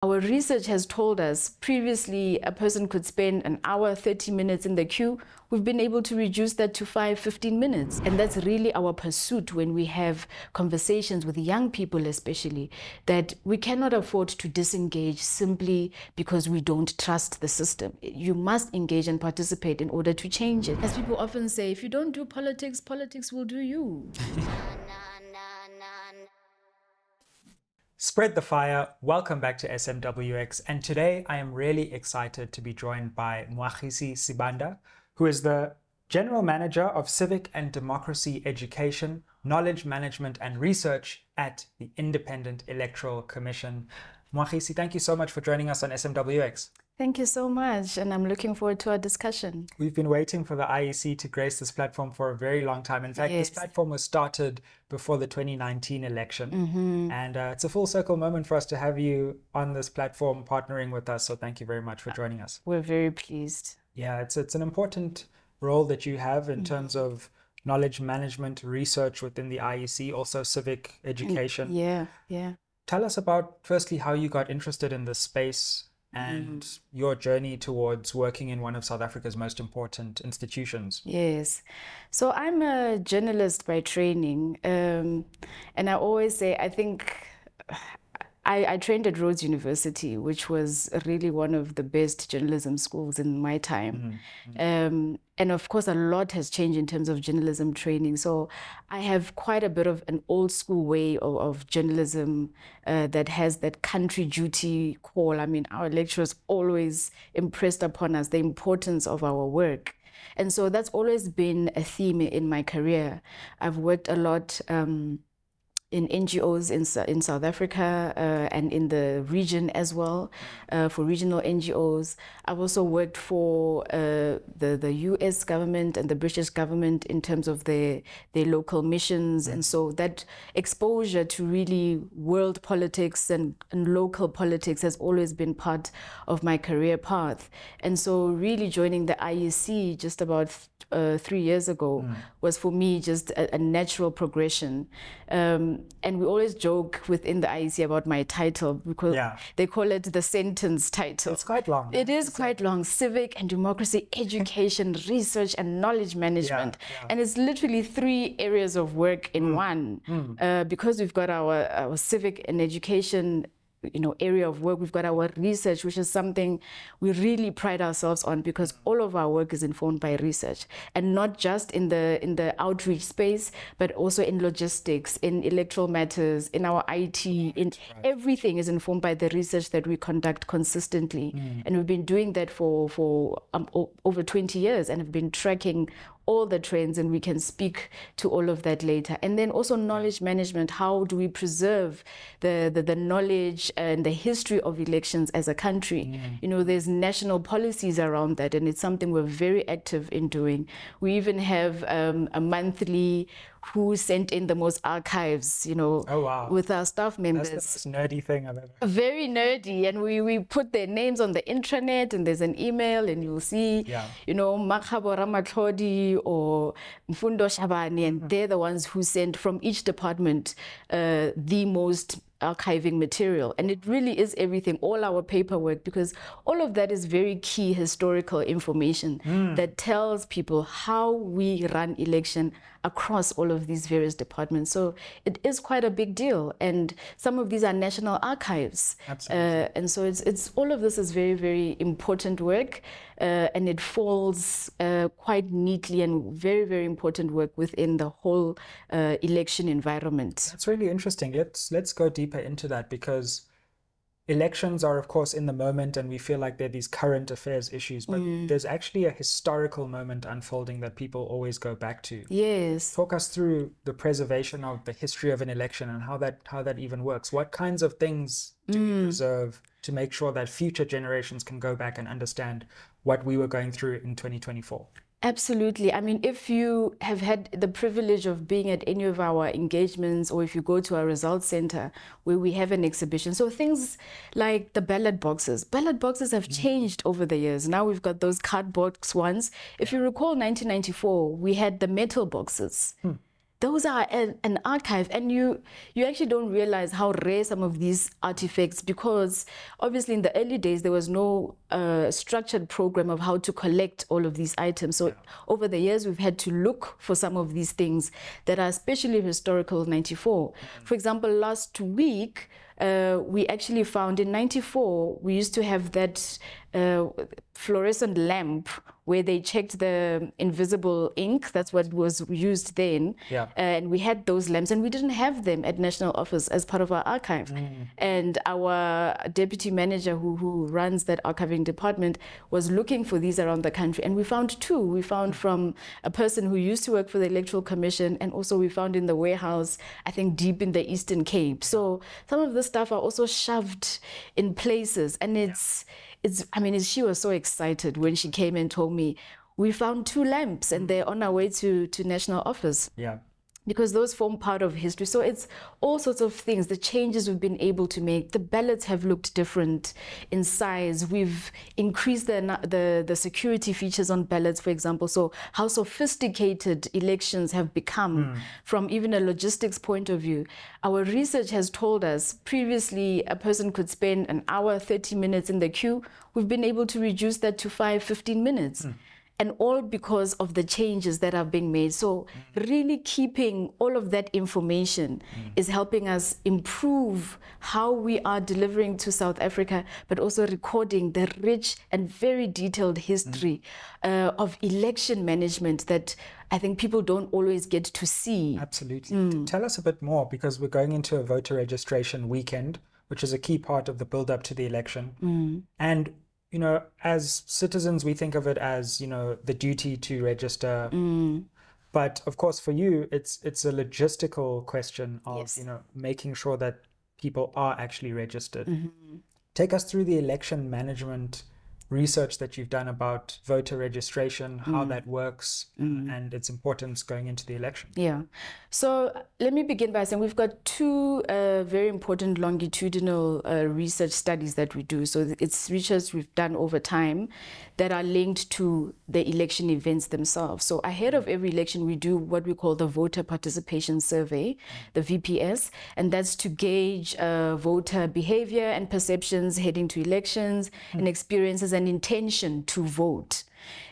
Our research has told us previously a person could spend an hour, 30 minutes in the queue. We've been able to reduce that to 15 minutes. And that's really our pursuit when we have conversations with young people especially, that we cannot afford to disengage simply because we don't trust the system. You must engage and participate in order to change it. As people often say, if you don't do politics, politics will do you. Spread the fire. Welcome back to SMWX, and today I am really excited to be joined by Moagisi Sibanda, who is the General Manager of Civic and Democracy Education, Knowledge Management and Research at the Independent Electoral Commission. Moagisi, thank you so much for joining us on SMWX. Thank you so much, and I'm looking forward to our discussion. We've been waiting for the IEC to grace this platform for a very long time. In fact, Yes. This platform was started before the 2019 election. And it's a full circle moment for us to have you on this platform partnering with us. So thank you very much for joining us. We're very pleased. Yeah, it's an important role that you have in terms of knowledge management, research within the IEC, also civic education. Yeah. Tell us about, firstly, how you got interested in this space and your journey towards working in one of South Africa's most important institutions. Yes. So I'm a journalist by training. And I always say, I think I trained at Rhodes University, which was really one of the best journalism schools in my time. And of course, a lot has changed in terms of journalism training. So I have quite a bit of an old school way of journalism that has that country duty call. I mean, our lecturers always impressed upon us the importance of our work. And so that's always been a theme in my career. I've worked a lot in NGOs in South Africa and in the region as well, for regional NGOs. I've also worked for the US government and the British government in terms of their local missions. And so that exposure to really world politics and local politics has always been part of my career path. And so really joining the IEC just about 3 years ago was for me just a natural progression. And we always joke within the IEC about my title because they call it the sentence title. It's quite long. It is quite long. Civic and Democracy Education, Research and Knowledge Management. And it's literally 3 areas of work in one. Because we've got our civic and education area of work, we've got our research, which is something we really pride ourselves on because all of our work is informed by research, and not just in the outreach space, but also in logistics, in electoral matters, in our IT, everything is informed by the research that we conduct consistently. And we've been doing that for over 20 years and have been tracking all the trends, and we can speak to all of that later. And then also knowledge management. How do we preserve the knowledge and the history of elections as a country? There's national policies around that, and it's something we're very active in doing. We even have a monthly who sent in the most archives, with our staff members. That's the most nerdy thing I've ever heard. Very nerdy, and we put their names on the intranet, and there's an email, and you'll see, Makgabo Ramatlhodi or Mfundo Shabani, and they're the ones who sent from each department the most archiving material. And it really is everything, all our paperwork, because all of that is very key historical information that tells people how we run election across all of these various departments. So it is quite a big deal, and some of these are national archives. And so it's all of this is very, very important work, and it falls quite neatly, and very, very important work within the whole election environment. That's really interesting. Let's go deeper into that, because elections are, of course, in the moment, and we feel like they're these current affairs issues, but there's actually a historical moment unfolding that people always go back to. Yes. Talk us through the preservation of the history of an election and how that even works. What kinds of things do we preserve to make sure that future generations can go back and understand what we were going through in 2024? Absolutely. I mean, if you have had the privilege of being at any of our engagements, or if you go to our results center where we have an exhibition, so things like the ballot boxes have changed over the years. Now we've got those cardboard ones. If you recall 1994, we had the metal boxes. those are an archive, and you actually don't realize how rare some of these artifacts, because obviously in the early days there was no structured program of how to collect all of these items. So over the years we've had to look for some of these things that are especially historical 94. For example, last week we actually found in 94, we used to have that fluorescent lamp where they checked the invisible ink. That's what was used then. Yeah. And we had those lamps, and we didn't have them at National Office as part of our archive. And our deputy manager who runs that archiving department was looking for these around the country. And we found two. We found from a person who used to work for the Electoral Commission, and also we found in the warehouse, I think deep in the Eastern Cape. So some of this stuff are also shoved in places, and I mean, she was so excited when she came and told me, we found two lamps and they're on our way to National Office. Yeah. Because those form part of history. So it's all sorts of things, the changes we've been able to make. The ballots have looked different in size. We've increased the security features on ballots, for example. So how sophisticated elections have become from even a logistics point of view. Our research has told us previously a person could spend an hour, 30 minutes in the queue. We've been able to reduce that to 15 minutes. And all because of the changes that are being made. So really keeping all of that information is helping us improve how we are delivering to South Africa, but also recording the rich and very detailed history of election management that I think people don't always get to see. Absolutely. Tell us a bit more, because we're going into a voter registration weekend, which is a key part of the build-up to the election. And you know, as citizens, we think of it as, you know, the duty to register. But of course, for you, it's a logistical question of, you know, making sure that people are actually registered. Take us through the election management research that you've done about voter registration, how that works, and its importance going into the election. Yeah. So let me begin by saying we've got two very important longitudinal research studies that we do. So it's research we've done over time that are linked to the election events themselves. So ahead of every election, we do what we call the Voter Participation Survey, the VPS, and that's to gauge voter behavior and perceptions heading to elections and experiences and intention to vote.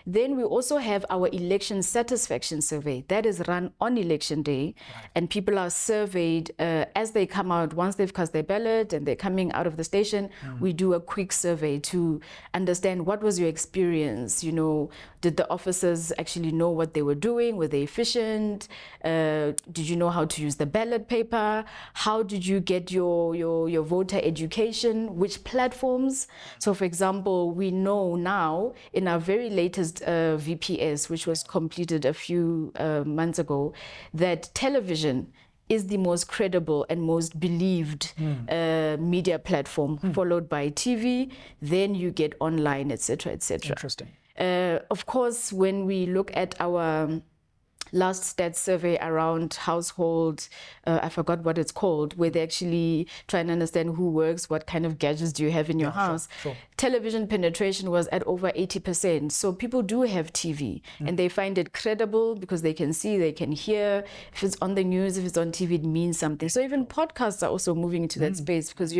Then we also have our election satisfaction survey that is run on election day, and people are surveyed as they come out. Once they've cast their ballot and they're coming out of the station, we do a quick survey to understand what was your experience. You know, did the officers actually know what they were doing? Were they efficient? Did you know how to use the ballot paper? How did you get your voter education? Which platforms? So for example, we know now in our very latest VPS, which was completed a few months ago, that television is the most credible and most believed media platform, followed by TV, then you get online, etc., etc. Interesting. Of course, when we look at our last stats survey around household, I forgot what it's called, where they actually try and understand who works, what kind of gadgets do you have in your house. Sure. Television penetration was at over 80%. So people do have TV and they find it credible because they can see, they can hear. If it's on the news, if it's on TV, it means something. So even podcasts are also moving into that space because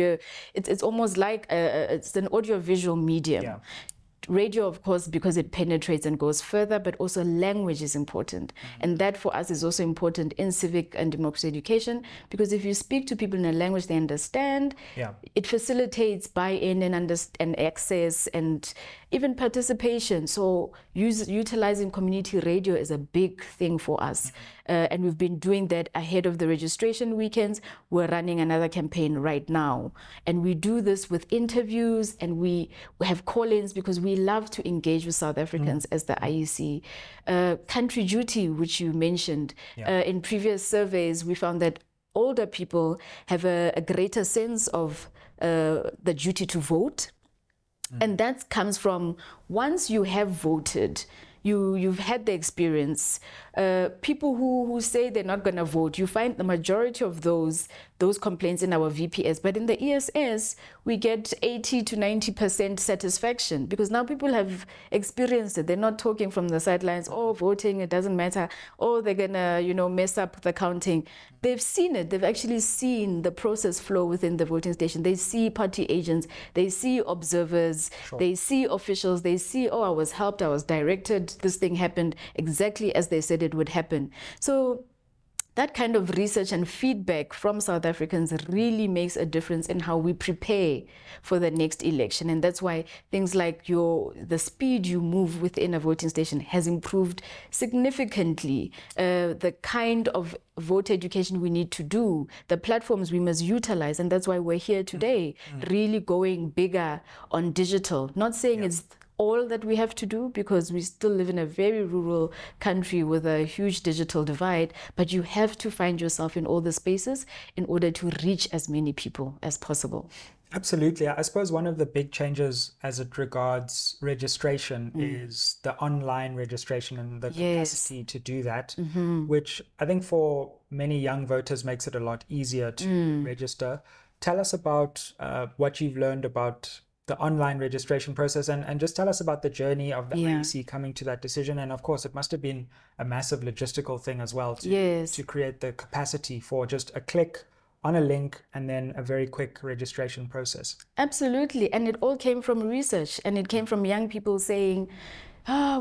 it's almost like it's an audio-visual medium. Yeah. Radio, of course, because it penetrates and goes further, but also language is important. And that for us is also important in civic and democracy education, because if you speak to people in a language they understand, it facilitates buy-in and access and even participation. So utilizing community radio is a big thing for us. And we've been doing that ahead of the registration weekends. We're running another campaign right now. And we do this with interviews, and we have call-ins because we love to engage with South Africans as the IEC. Country duty, which you mentioned. In previous surveys, we found that older people have a greater sense of the duty to vote. And that comes from once you have voted, you've had the experience. People who say they're not going to vote, you find the majority of those those complaints in our VPS. But in the ESS, we get 80 to 90% satisfaction, because now people have experienced it. They're not talking from the sidelines, oh, voting, it doesn't matter. Oh, they're gonna, mess up the counting. They've seen it. They've actually seen the process flow within the voting station. They see party agents. They see observers. Sure. They see officials. They see, oh, I was helped. I was directed. This thing happened exactly as they said it would happen. So that kind of research and feedback from South Africans really makes a difference in how we prepare for the next election. And that's why things like the speed you move within a voting station has improved significantly. The kind of voter education we need to do, the platforms we must utilize. And that's why we're here today, really going bigger on digital. Not saying it's all that we have to do, because we still live in a very rural country with a huge digital divide, but you have to find yourself in all the spaces in order to reach as many people as possible. Absolutely. I suppose one of the big changes as it regards registration is the online registration and the capacity to do that, which I think for many young voters makes it a lot easier to register. Tell us about what you've learned about the online registration process, and just tell us about the journey of the IEC coming to that decision. And of course, it must have been a massive logistical thing as well to create the capacity for just a click on a link and then a very quick registration process. Absolutely. And it all came from research, and it came from young people saying,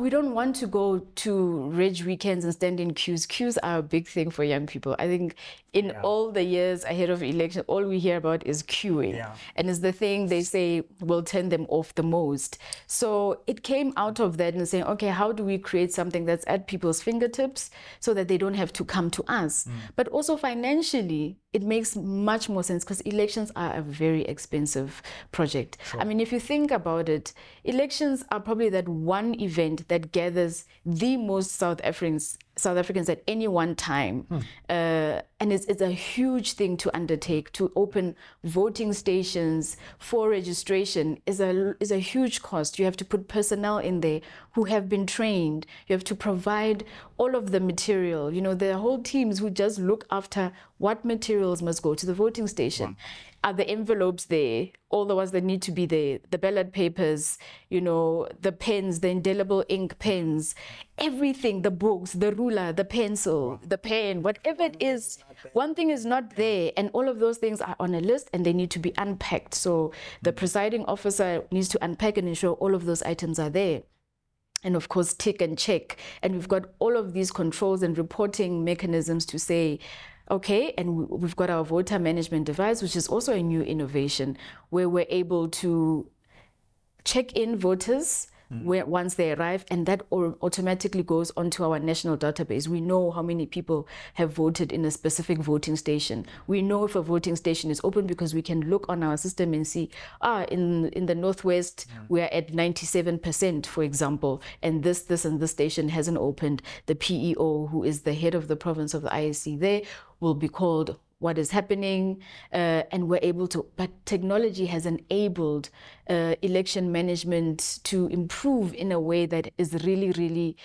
we don't want to go to reg weekends and stand in queues. Queues are a big thing for young people. I think in all the years ahead of election, all we hear about is queuing. And it's the thing they say will turn them off the most. So it came out of that and saying, okay, how do we create something that's at people's fingertips so that they don't have to come to us? But also financially, it makes much more sense, because elections are a very expensive project. I mean, if you think about it, elections are probably that one event that gathers the most South Africans at any one time. And it's a huge thing to undertake. To open voting stations for registration is a huge cost. You have to put personnel in there who have been trained. You have to provide all of the material. There are whole teams who just look after what materials must go to the voting station. Are the envelopes there? All the ones that need to be there, the ballot papers, the pens, the indelible ink pens, everything, the books, the ruler, the pencil, the pen, whatever it is, one thing is not there. And all of those things are on a list and they need to be unpacked. So the presiding officer needs to unpack and ensure all of those items are there. And of course, tick and check. And we've got all of these controls and reporting mechanisms to say, okay, and we've got our voter management device, which is also a new innovation, where we're able to check in voters once they arrive, and that automatically goes onto our national database. We know how many people have voted in a specific voting station. We know if a voting station is open because we can look on our system and see, in the Northwest, we're at 97%, for example, and this and this station hasn't opened. The PEO, who is the head of the province of the IEC there, will be called what is happening, and we're able to, but technology has enabled election management to improve in a way that is really, really,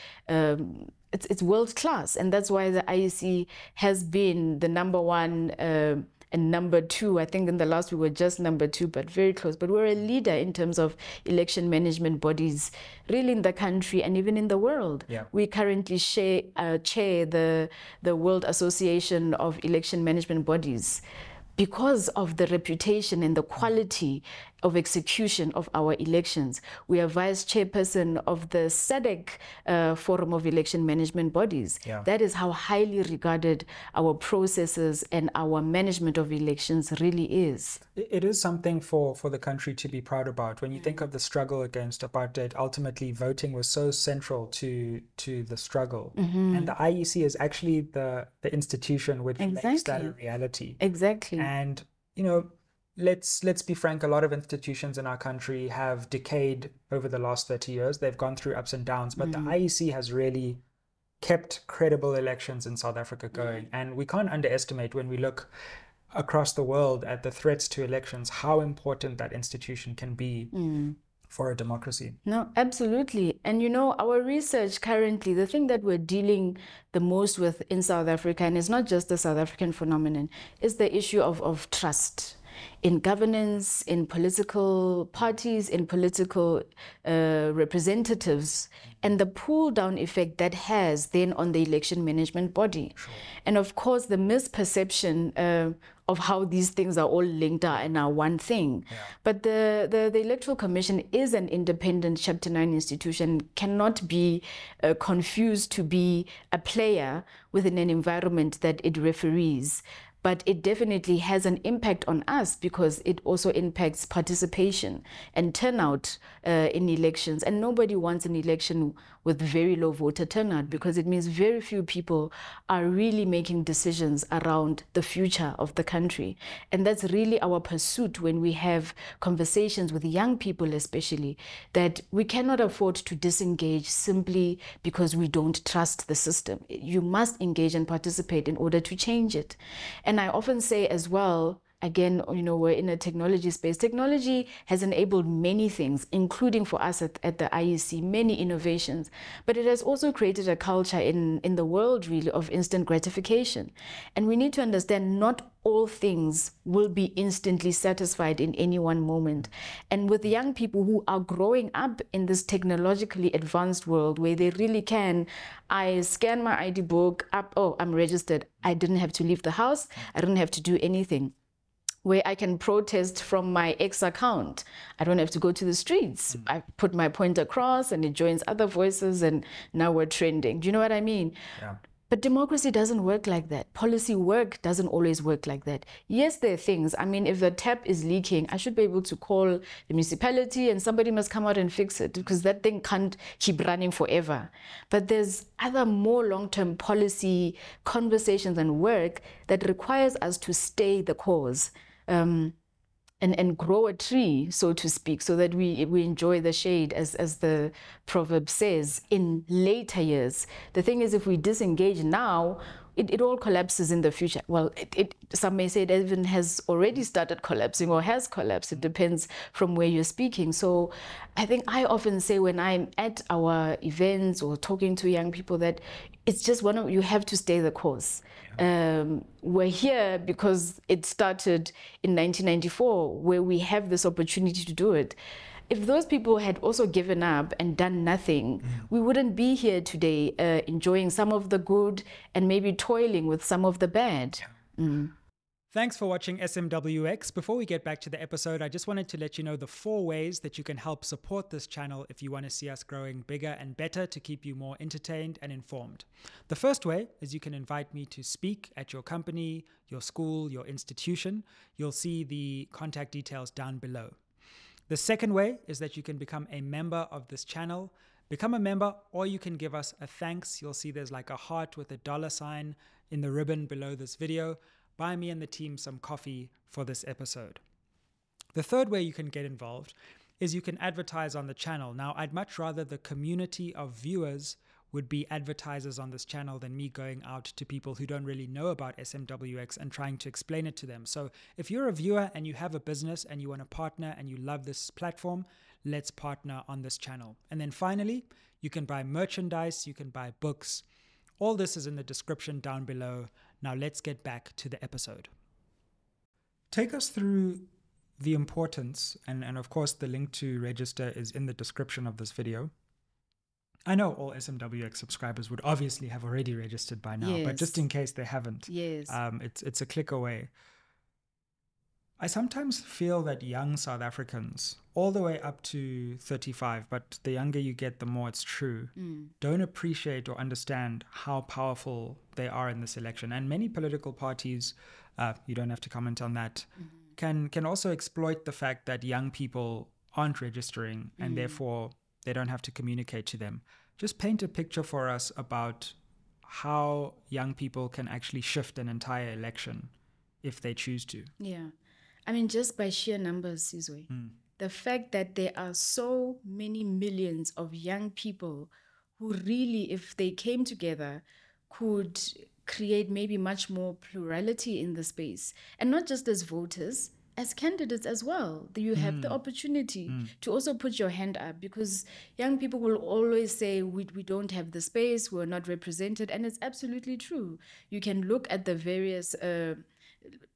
it's world class. And that's why the IEC has been the number one and number two. I think in the last we were just number two, but very close. But we're a leader in terms of election management bodies, really in the country and even in the world. We currently chair the World Association of Election Management Bodies, because of the reputation and the quality of execution of our elections. We are vice chairperson of the SADC Forum of Election Management Bodies. That is how highly regarded our processes and our management of elections really is. It is something for the country to be proud about. When you think of the struggle against apartheid, ultimately voting was so central to the struggle. And the IEC is actually the institution which makes that a reality. And, let's be frank, a lot of institutions in our country have decayed over the last 30 years. They've gone through ups and downs, but the IEC has really kept credible elections in South Africa going. And we can't underestimate, when we look across the world at the threats to elections, how important that institution can be for a democracy. No, absolutely. And you know, our research currently, the thing that we're dealing the most with in South Africa, and it's not just a South African phenomenon, is the issue of trust in governance, in political parties, in political representatives, and the pull down effect that has then on the election management body. Sure. And of course, the misperception of how these things are all linked and are one thing. Yeah. But the Electoral Commission is an independent Chapter 9 institution, cannot be confused to be a player within an environment that it referees. But it definitely has an impact on us because it also impacts participation and turnout in elections. And nobody wants an election with very low voter turnout because it means very few people are really making decisions around the future of the country. And that's really our pursuit when we have conversations with young people especially, that we cannot afford to disengage simply because we don't trust the system. You must engage and participate in order to change it. And I often say as well, again, you know, we're in a technology space. Technology has enabled many things, including for us at the IEC, many innovations. But it has also created a culture in the world, really, of instant gratification. And we need to understand not all things will be instantly satisfied in any one moment. And with young people who are growing up in this technologically advanced world where they really can, I scan my ID book up, oh, I'm registered. I didn't have to leave the house. I didn't have to do anything. Where I can protest from my X account. I don't have to go to the streets. I put my point across and it joins other voices and now we're trending. Do you know what I mean? Yeah. But democracy doesn't work like that. Policy work doesn't always work like that. Yes, there are things. I mean, if the tap is leaking, I should be able to call the municipality and somebody must come out and fix it because that thing can't keep running forever. But there's other more long-term policy conversations and work that requires us to stay the course. And grow a tree, so to speak, so that we enjoy the shade, as the proverb says, in later years. The thing is, if we disengage now, it all collapses in the future. Well, some may say it even has already started collapsing or has collapsed. It depends from where you're speaking. So I think I often say when I'm at our events or talking to young people that it's just you have to stay the course. We're here because it started in 1994, where we have this opportunity to do it. If those people had also given up and done nothing, we wouldn't be here today enjoying some of the good and maybe toiling with some of the bad. Thanks for watching SMWX. Before we get back to the episode, I just wanted to let you know the 4 ways that you can help support this channel if you want to see us growing bigger and better to keep you more entertained and informed. The first way is you can invite me to speak at your company, your school, your institution. You'll see the contact details down below. The second way is that you can become a member of this channel. Become a member, or you can give us a thanks. You'll see there's like a heart with a $sign in the ribbon below this video. Buy me and the team some coffee for this episode. The third way you can get involved is you can advertise on the channel. Now, I'd much rather the community of viewers would be advertisers on this channel than me going out to people who don't really know about SMWX and trying to explain it to them. So if you're a viewer and you have a business and you want to partner and you love this platform, let's partner on this channel. And then finally, you can buy merchandise, you can buy books. All this is in the description down below. Now let's get back to the episode. Take us through the importance, and of course the link to register is in the description of this video. I know all SMWX subscribers would obviously have already registered by now, Yes. but just in case they haven't, Yes. it's a click away. I sometimes feel that young South Africans, all the way up to 35, but the younger you get, the more it's true, don't appreciate or understand how powerful they are in this election. And many political parties, you don't have to comment on that, can also exploit the fact that young people aren't registering and therefore they don't have to communicate to them. Just paint a picture for us about how young people can actually shift an entire election if they choose to. Yeah. I mean, just by sheer numbers, Sizwe, the fact that there are so many millions of young people who really, if they came together, could create maybe much more plurality in the space. And not just as voters, as candidates as well. You have the opportunity to also put your hand up, because young people will always say, we don't have the space, we're not represented. And it's absolutely true. You can look at the various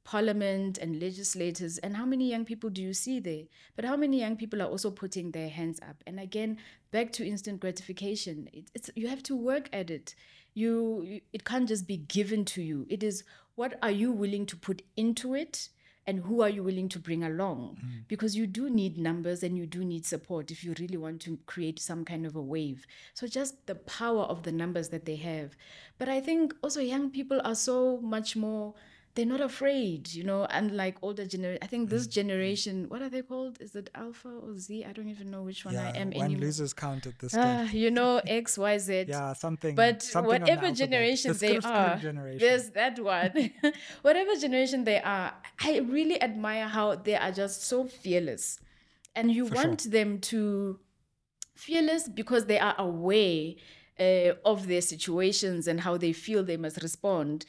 parliament and legislators, and how many young people do you see there? But how many young people are also putting their hands up? And again, back to instant gratification. It's you have to work at it. It can't just be given to you. It is, what are you willing to put into it, and who are you willing to bring along? Because you do need numbers and you do need support if you really want to create some kind of a wave. So just the power of the numbers that they have. But I think also young people are so much more, they're not afraid, unlike older generation. I think this generation, what are they called? Is it Alpha or Z? I don't even know which one I am anymore. One loses count at this stage. X, Y, Z. Yeah, something. But something whatever generation they are, there's that one. Whatever generation they are, I really admire how they are just so fearless. And you want them to fearless because they are aware of their situations and how they feel they must respond.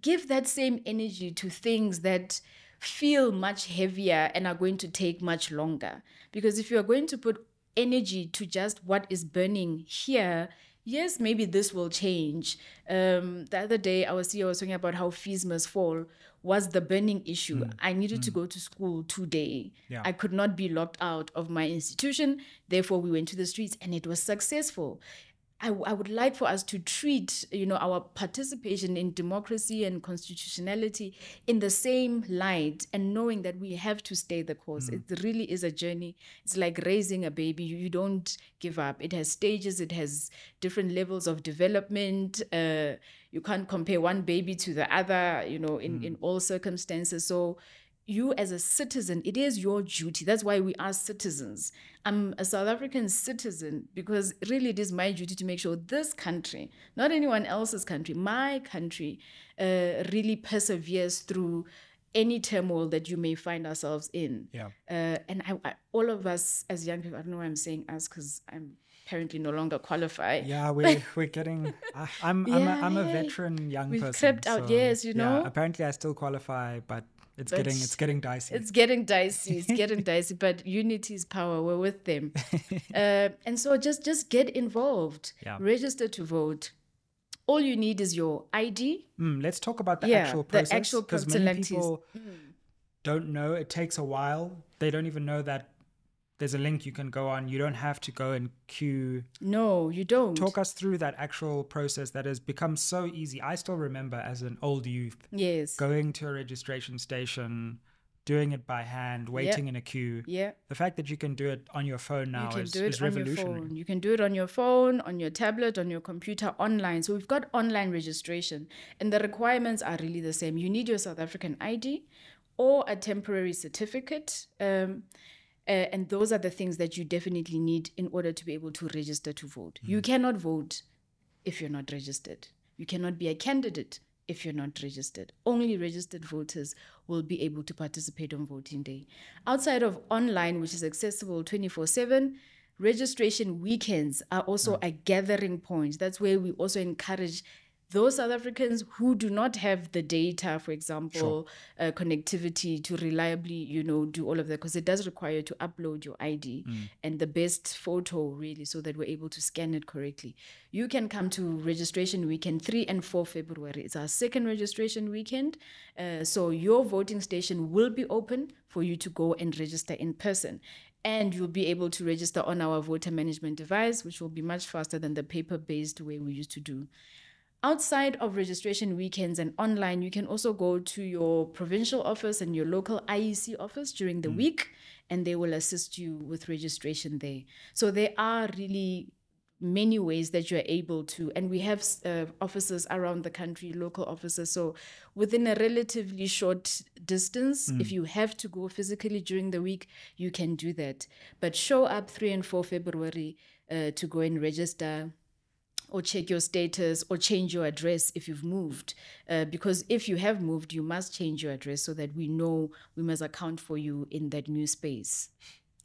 Give that same energy to things that feel much heavier and are going to take much longer. Because if you're going to put energy to just what is burning here, yes, maybe this will change. The other day, our CEO was talking about how fees must fall was the burning issue. I needed to go to school today. Yeah. I could not be locked out of my institution. Therefore, we went to the streets and it was successful. I would like for us to treat, our participation in democracy and constitutionality in the same light, and knowing that we have to stay the course. It really is a journey. It's like raising a baby. You don't give up. It has stages. It has different levels of development. You can't compare one baby to the other, in all circumstances. So you as a citizen, it is your duty. That's why we are citizens. I'm a South African citizen because really it is my duty to make sure this country, not anyone else's country, my country, really perseveres through any turmoil that you may find ourselves in. Yeah. And all of us as young people, I don't know why I'm saying us because I'm apparently no longer qualified. Yeah, we're getting. I'm a veteran young We've person. crept out, yes, Yeah, apparently I still qualify, but it's getting dicey. It's getting dicey, but unity is power. We're with them. And so just get involved. Yeah. Register to vote. All you need is your ID. Let's talk about the actual process. The actual because many people don't know. It takes a while. They don't even know that there's a link you can go on. You don't have to go and queue. No, you don't. Talk us through that actual process that has become so easy. I still remember as an old youth, going to a registration station, doing it by hand, waiting in a queue. Yeah. The fact that you can do it on your phone now is revolutionary. You can do it on your phone, on your tablet, on your computer, online. So we've got online registration, and the requirements are really the same. You need your South African ID or a temporary certificate. And those are the things that you definitely need in order to be able to register to vote. You cannot vote if you're not registered. You cannot be a candidate if you're not registered. Only registered voters will be able to participate on voting day. Outside of online, which is accessible 24/7, registration weekends are also a gathering point. That's where we also encourage those South Africans who do not have the data, for example, connectivity to reliably, do all of that, because it does require you to upload your ID and the best photo, really, so that we're able to scan it correctly. You can come to registration weekend 3 and 4 February. It's our second registration weekend. So your voting station will be open for you to go and register in person. And you'll be able to register on our voter management device, which will be much faster than the paper-based way we used to do. Outside of registration weekends and online, you can also go to your provincial office and your local IEC office during the week, and they will assist you with registration there. So there are really many ways that you're able to, and we have offices around the country, local offices. So within a relatively short distance, if you have to go physically during the week, you can do that. But show up 3 and 4 February to go and register, or check your status, or change your address if you've moved. Because if you have moved, you must change your address so that we know we must account for you in that new space.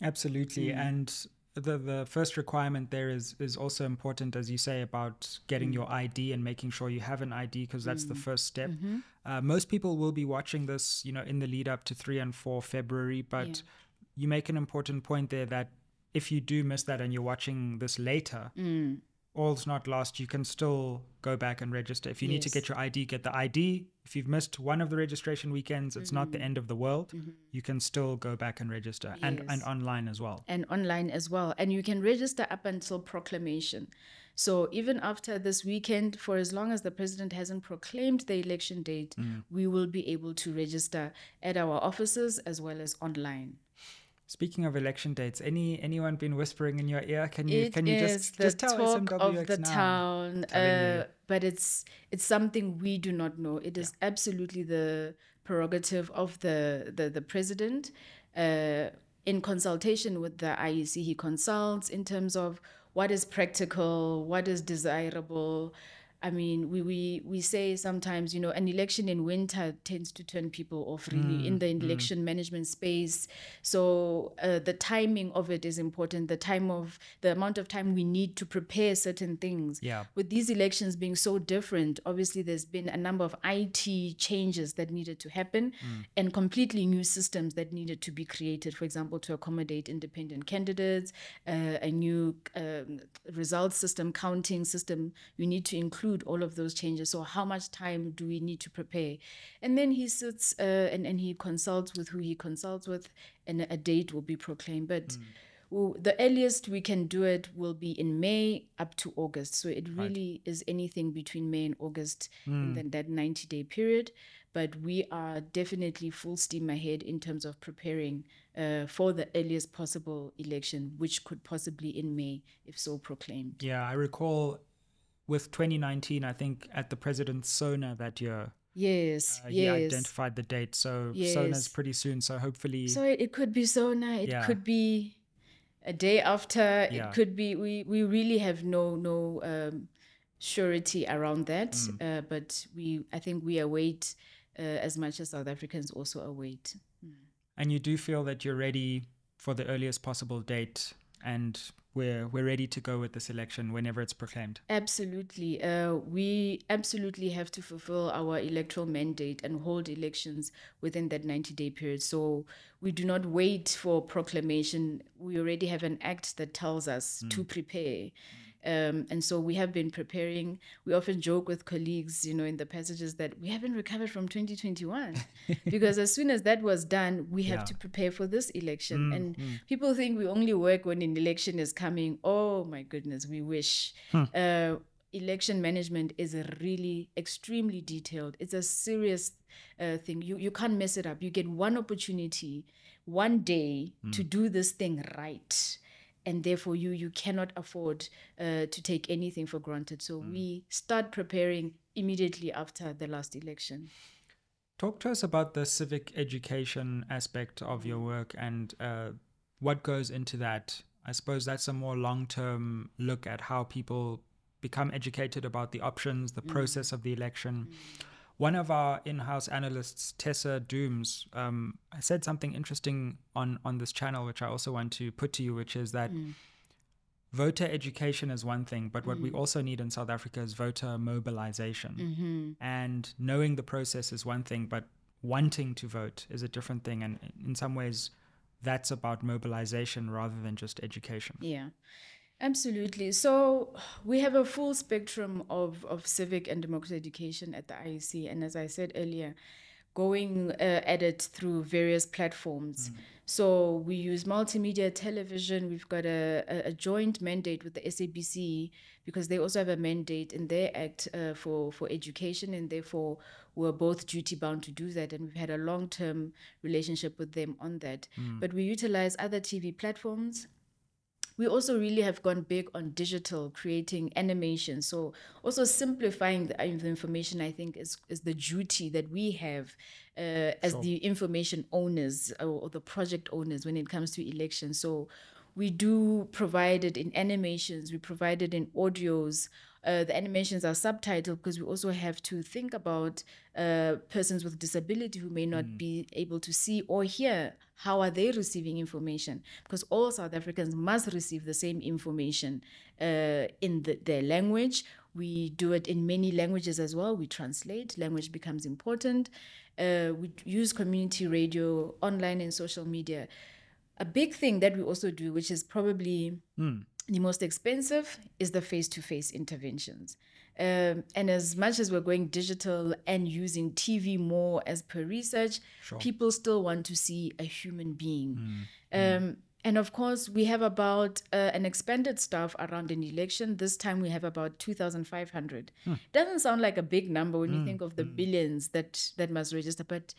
Absolutely. And the first requirement there is also important, as you say, about getting your ID and making sure you have an ID, because that's the first step. Most people will be watching this, in the lead up to 3 and 4 February, but you make an important point there that if you do miss that and you're watching this later, all's not lost. You can still go back and register. If you need to get your ID, get the ID. If you've missed one of the registration weekends, it's not the end of the world. You can still go back and register, and online as well. And online as well. And you can register up until proclamation. So even after this weekend, for as long as the president hasn't proclaimed the election date, we will be able to register at our offices as well as online. Speaking of election dates, anyone been whispering in your ear? Can you just tell talk SMWX of the now? town? But it's something we do not know. It is absolutely the prerogative of the president. In consultation with the IEC, he consults in terms of what is practical, what is desirable. I mean, we say sometimes, an election in winter tends to turn people off really in the election management space. So the timing of it is important. The amount of time we need to prepare certain things. Yeah. With these elections being so different, obviously there's been a number of IT changes that needed to happen and completely new systems that needed to be created, for example, to accommodate independent candidates, a new result system, counting system. You need to include all of those changes. So how much time do we need to prepare? And then he sits and he consults with who he consults with, and a date will be proclaimed. But the earliest we can do it will be in May up to August. So it really is anything between May and August in that 90-day period. But we are definitely full steam ahead in terms of preparing for the earliest possible election, which could possibly in May, if so proclaimed. Yeah, I recall with 2019, I think at the president's SONA that year. Yes, he identified the date. So SONA's pretty soon. So hopefully. So it could be SONA. It could be a day after. It could be. We really have no surety around that. But I think we await as much as South Africans also await. And you do feel that you're ready for the earliest possible date, and we're ready to go with this election whenever it's proclaimed. Absolutely. We absolutely have to fulfill our electoral mandate and hold elections within that 90-day period. So we do not wait for proclamation. We already have an act that tells us to prepare. And so we have been preparing. We often joke with colleagues, in the passages that we haven't recovered from 2021 because as soon as that was done, we have to prepare for this election. And people think we only work when an election is coming. Oh my goodness, we wish. Election management is really extremely detailed. It's a serious thing. You can't mess it up. You get one opportunity, one day to do this thing right. And therefore, you cannot afford to take anything for granted. So we start preparing immediately after the last election. Talk to us about the civic education aspect of your work and what goes into that. I suppose that's a more long-term look at how people become educated about the options, the process of the election. One of our in-house analysts, Tessa Dooms, said something interesting on this channel, which I also want to put to you, which is that voter education is one thing, but what we also need in South Africa is voter mobilization. And knowing the process is one thing, but wanting to vote is a different thing. And in some ways, that's about mobilization rather than just education. Yeah. Absolutely. So we have a full spectrum of civic and democracy education at the IEC. And as I said earlier, going at it through various platforms. So we use multimedia television. We've got a joint mandate with the SABC because they also have a mandate in their act for education, and therefore we're both duty bound to do that. And we've had a long-term relationship with them on that. But we utilize other TV platforms. We also really have gone big on digital, creating animation. So also simplifying the information, I think, is the duty that we have as the information owners or the project owners when it comes to elections. So we do provide it in animations, we provide it in audios, The animations are subtitled because we also have to think about persons with disability who may not be able to see or hear. How are they receiving information? Because all South Africans must receive the same information in their language. We do it in many languages as well. We translate. Language becomes important. We use community radio, online and social media. A big thing that we also do, which is probably the most expensive, is the face-to-face interventions. And as much as we're going digital and using TV more as per research, people still want to see a human being. And of course, we have about an expanded staff around an election. This time we have about 2,500. Doesn't sound like a big number when you think of the billions that must register, but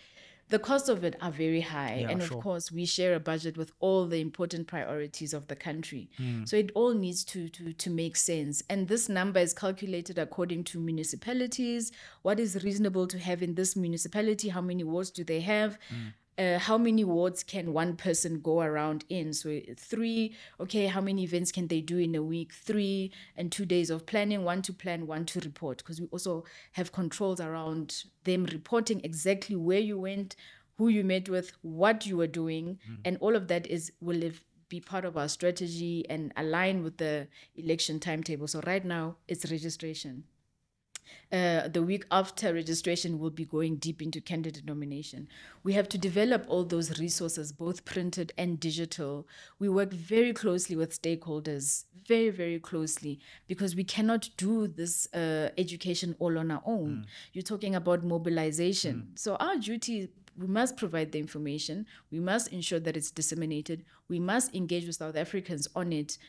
the costs of it are very high. And of course, we share a budget with all the important priorities of the country. So it all needs to make sense. And this number is calculated according to municipalities. What is reasonable to have in this municipality? How many wards do they have? How many wards can one person go around in? So 3, okay, how many events can they do in a week? 3 and 2 days of planning, 1 to plan, 1 to report, because we also have controls around them reporting exactly where you went, who you met with, what you were doing, and all of that will be part of our strategy and align with the election timetable. So right now, it's registration. The week after registration, we'll be going deep into candidate nomination. We have to develop all those resources, both printed and digital. We work very closely with stakeholders, very, very closely, because we cannot do this education all on our own. You're talking about mobilization. So our duty, we must provide the information. We must ensure that it's disseminated. We must engage with South Africans on it.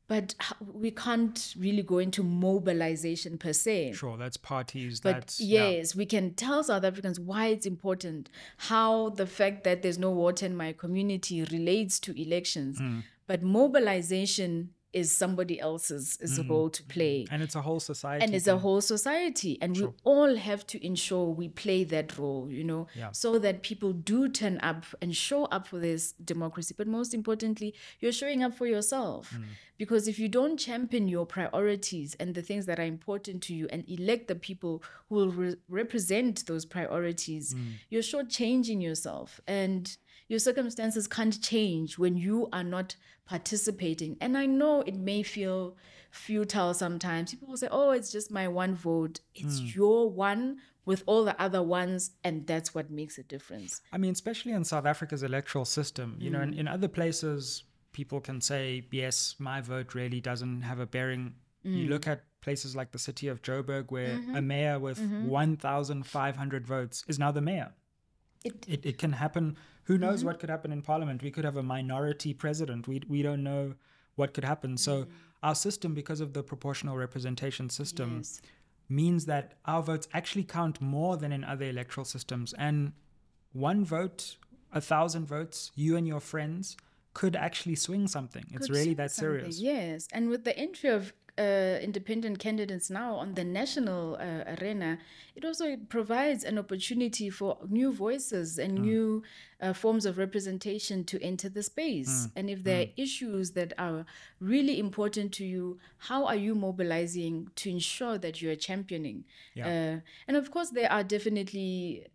But we can't really go into mobilization per se. Sure, that's parties. But yes, we can tell South Africans why it's important, how the fact that there's no water in my community relates to elections. But mobilization is somebody else's role to play. And it's a whole society. And it's a whole society. And we all have to ensure we play that role, so that people do turn up and show up for this democracy. But most importantly, you're showing up for yourself. Because if you don't champion your priorities and the things that are important to you and elect the people who will represent those priorities, you're shortchanging yourself. And your circumstances can't change when you are not participating. And I know it may feel futile sometimes. People will say, oh, it's just my one vote. It's your one with all the other ones, and that's what makes a difference. I mean, especially in South Africa's electoral system, in other places, people can say, yes, my vote really doesn't have a bearing. You look at places like the city of Joburg, where a mayor with 1,500 votes is now the mayor. It can happen. Who knows what could happen in parliament? We could have a minority president. We don't know what could happen. So our system, because of the proportional representation system, means that our votes actually count more than in other electoral systems. And one vote, 1,000 votes, you and your friends could actually swing something. It's really that serious. Yes. And with the entry of independent candidates now on the national arena, it also provides an opportunity for new voices and new forms of representation to enter the space. And if there are issues that are really important to you, how are you mobilizing to ensure that you are championing? And of course, there are definitely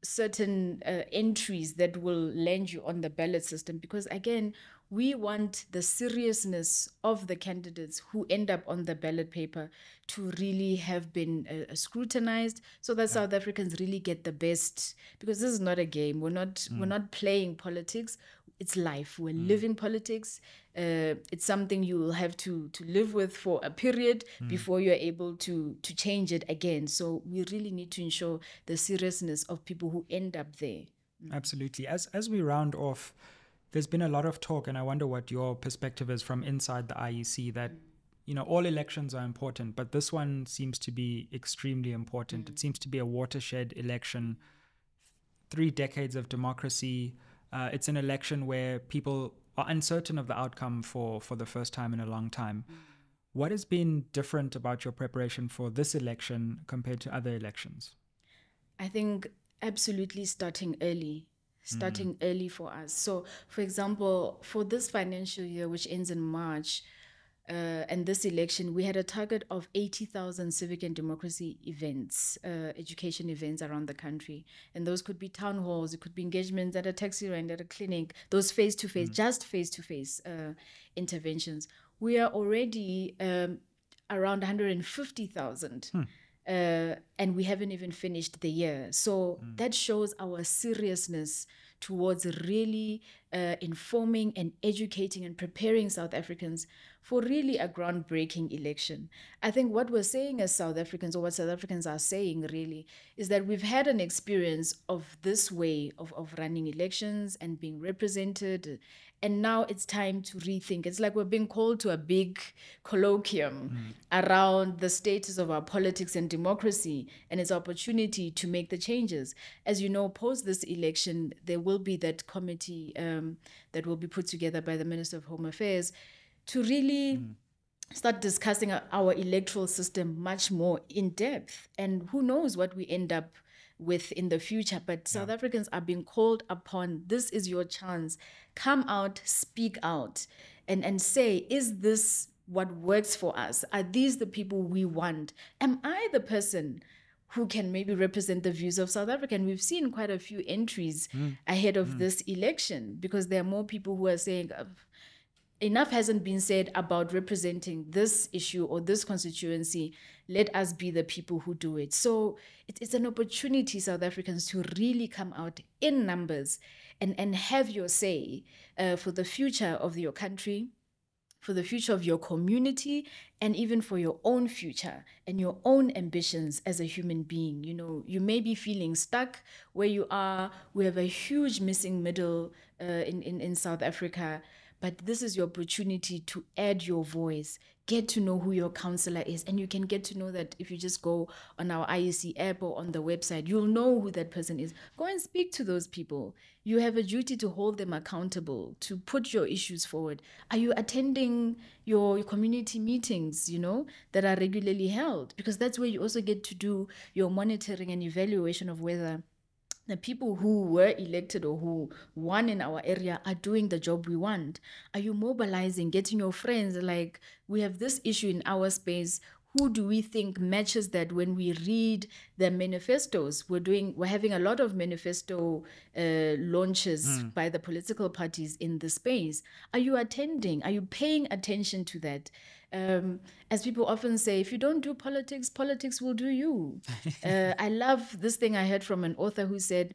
certain entries that will land you on the ballot system, because again, we want the seriousness of the candidates who end up on the ballot paper to really have been scrutinized, so that South Africans really get the best. Because this is not a game. We're not playing politics. It's life. We're living politics. It's something you will have to live with for a period before you're able to change it again. So we really need to ensure the seriousness of people who end up there. Absolutely. As we round off, there's been a lot of talk, and I wonder what your perspective is from inside the IEC, that all elections are important, but this one seems to be extremely important. It seems to be a watershed election. 3 decades of democracy. It's an election where people are uncertain of the outcome for the first time in a long time. What has been different about your preparation for this election compared to other elections? I think absolutely starting early for us. So, for example, for this financial year, which ends in March, and this election, we had a target of 80,000 civic and democracy events, education events around the country. And those could be town halls, it could be engagements at a taxi rank, at a clinic, those face-to-face, just face-to-face interventions. We are already around 150,000. And we haven't even finished the year. So that shows our seriousness towards really informing and educating and preparing South Africans for really a groundbreaking election. I think what we're saying as South Africans, or what South Africans are saying really, is that we've had an experience of this way of running elections and being represented. And now it's time to rethink. It's like we're being called to a big colloquium around the status of our politics and democracy and its opportunity to make the changes. As you know, post this election, there will be that committee that will be put together by the Minister of Home Affairs to really start discussing our electoral system much more in depth. And who knows what we end up with in the future. But South Africans are being called upon. This is your chance. Come out, speak out, and say, is this what works for us? Are these the people we want? Am I the person who can maybe represent the views of South Africa? And we've seen quite a few entries ahead of this election, because there are more people who are saying, enough hasn't been said about representing this issue or this constituency. Let us be the people who do it. So it's an opportunity, South Africans, to really come out in numbers and have your say for the future of your country, for the future of your community, and even for your own future and your own ambitions as a human being. You know, you may be feeling stuck where you are. We have a huge missing middle in South Africa. But this is your opportunity to add your voice, get to know who your counselor is. And you can get to know that if you just go on our IEC app or on the website, you'll know who that person is. Go and speak to those people. You have a duty to hold them accountable, to put your issues forward. Are you attending your community meetings, you know, that are regularly held? Because that's where you also get to do your monitoring and evaluation of whether the people who were elected or who won in our area are doing the job we want. Are you mobilizing, getting your friends? Like, we have this issue in our space. Who do we think matches that? When we read the manifestos, we're having a lot of manifesto launches by the political parties in the space. Are you attending? Are you paying attention to that? As people often say, if you don't do politics, politics will do you. I love this thing I heard from an author who said,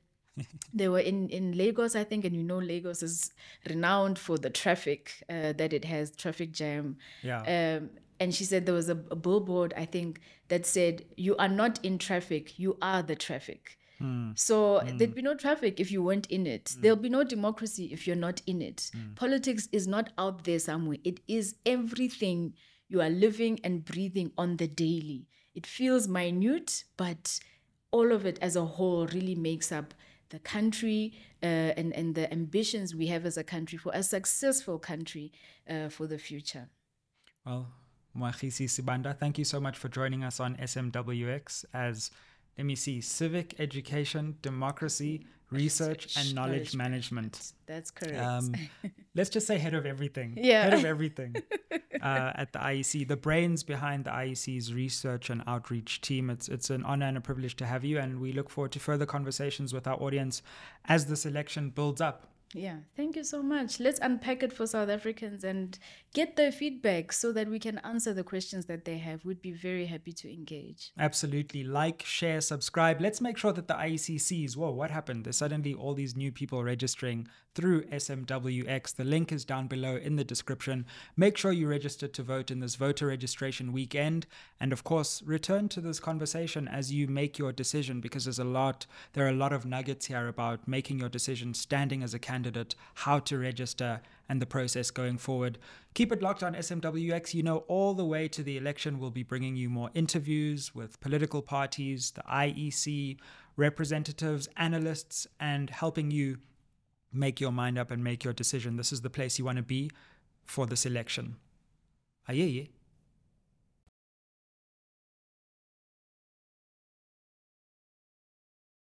they were in Lagos, I think, and you know Lagos is renowned for the traffic that it has, traffic jam. Yeah. And she said there was a billboard, I think, that said, you are not in traffic, you are the traffic. So there'd be no traffic if you weren't in it. There'll be no democracy if you're not in it. Politics is not out there somewhere. It is everything you are living and breathing on the daily. It feels minute, but all of it as a whole really makes up the country and the ambitions we have as a country for a successful country for the future. Well, Moagisi Sibanda, thank you so much for joining us on SMWX as, let me see, Civic Education, Democracy, Research and Knowledge Management. That's correct. Let's just say head of everything. Yeah. Head of everything at the IEC, the brains behind the IEC's research and outreach team. It's an honor and a privilege to have you, and we look forward to further conversations with our audience as this election builds up. Yeah, thank you so much. Let's unpack it for South Africans and get their feedback so that we can answer the questions that they have. We'd be very happy to engage. Absolutely. Like, share, subscribe. Let's make sure that the IEC sees, whoa, what happened? There's suddenly all these new people registering through SMWX. The link is down below in the description. Make sure you register to vote in this voter registration weekend. And of course, return to this conversation as you make your decision, because there are a lot of nuggets here about making your decision, standing as a candidate, how to register, and the process going forward. Keep it locked on SMWX. You know, all the way to the election, we'll be bringing you more interviews with political parties, the IEC, representatives, analysts, and helping you make your mind up and make your decision. This is the place you want to be for this election. Aye.